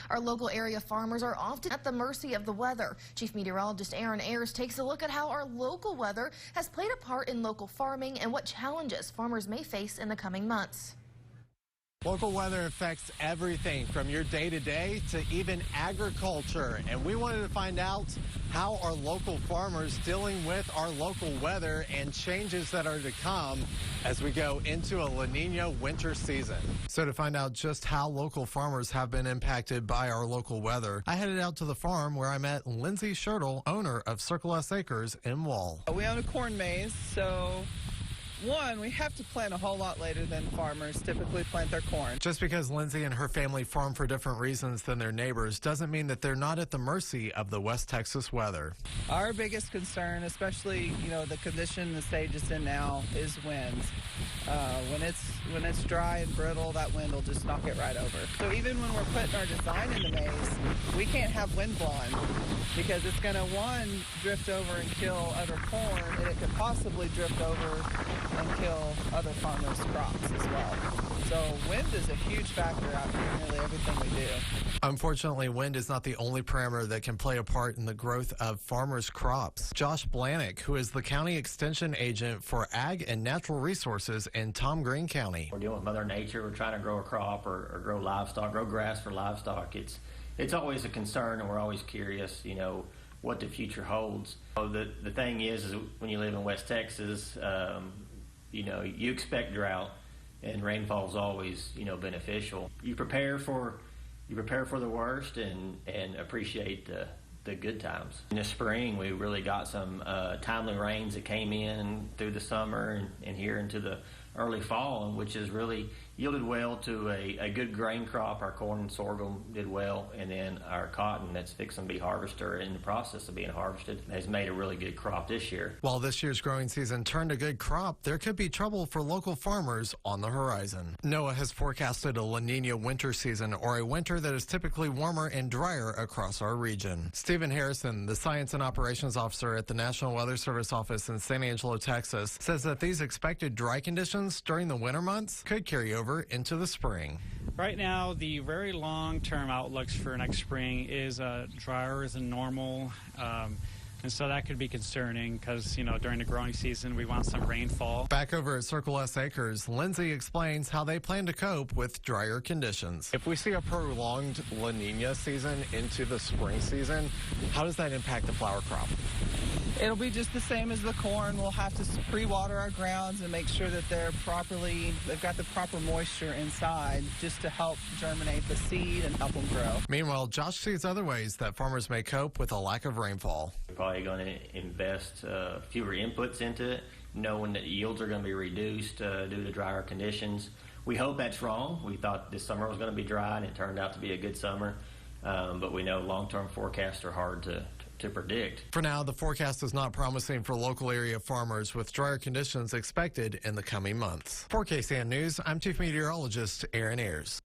Our local area farmers are often at the mercy of the weather. Chief Meteorologist Aaron Ayers takes a look at how our local weather has played a part in local farming and what challenges farmers may face in the coming months. Local weather affects everything from your day-to-day to even agriculture, and we wanted to find out how are local farmers dealing with our local weather and changes that are to come as we go into a La Niña winter season. So to find out just how local farmers have been impacted by our local weather, I headed out to the farm where I met Lindsay Schertle, owner of Circle S Acres in Wall. We own a corn maze, so we have to plant a whole lot later than farmers typically plant their corn. Just because Lindsay and her family farm for different reasons than their neighbors doesn't mean that they're not at the mercy of the West Texas weather. Our biggest concern, especially the condition the stage is in now, is winds. When it's dry and brittle, that wind will just knock it right over. So even when we're putting our design in the maze, we can't have wind blowing because it's going to, drift over and kill other corn, and it could possibly drift over and kill other farmers' crops as well. So wind is a huge factor out here in nearly everything we do. Unfortunately, wind is not the only parameter that can play a part in the growth of farmers' crops. Josh Blanick, who is the county extension agent for Ag and Natural Resources in Tom Green County. We're dealing with Mother Nature. We're trying to grow a crop or grow livestock, grow grass for livestock. It's always a concern, and we're always curious, what the future holds. The thing is when you live in West Texas, you expect drought, and rainfall is always, beneficial. You prepare for the worst and appreciate the good times. In the spring, we really got some timely rains that came in through the summer and here into the early fall, which has really yielded well to a good grain crop. Our corn and sorghum did well, and then our cotton that's fixing to be harvested or in the process of being harvested has made a really good crop this year. While this year's growing season turned a good crop, there could be trouble for local farmers on the horizon. NOAA has forecasted a La Niña winter season, or a winter that is typically warmer and drier across our region. Stephen Harrison, the Science and Operations Officer at the National Weather Service office in San Angelo, Texas, says that these expected dry conditions during the winter months could carry over into the spring. Right now, the very long-term outlooks for next spring is drier than normal, and so that could be concerning because, during the growing season, we want some rainfall. Back over at Circle S Acres, Lindsay explains how they plan to cope with drier conditions. If we see a prolonged La Niña season into the spring season, how does that impact the flower crop? It'll be just the same as the corn. We'll have to pre-water our grounds and make sure that they've got the proper moisture inside just to help germinate the seed and help them grow. Meanwhile, Josh sees other ways that farmers may cope with a lack of rainfall. We're probably going to invest fewer inputs into it, knowing that yields are going to be reduced due to drier conditions. We hope that's wrong. We thought this summer was going to be dry, and it turned out to be a good summer. But we know long-term forecasts are hard to predict. For now, the forecast is not promising for local area farmers, with drier conditions expected in the coming months. For KSAN News, I'm Chief Meteorologist Aaron Ayers.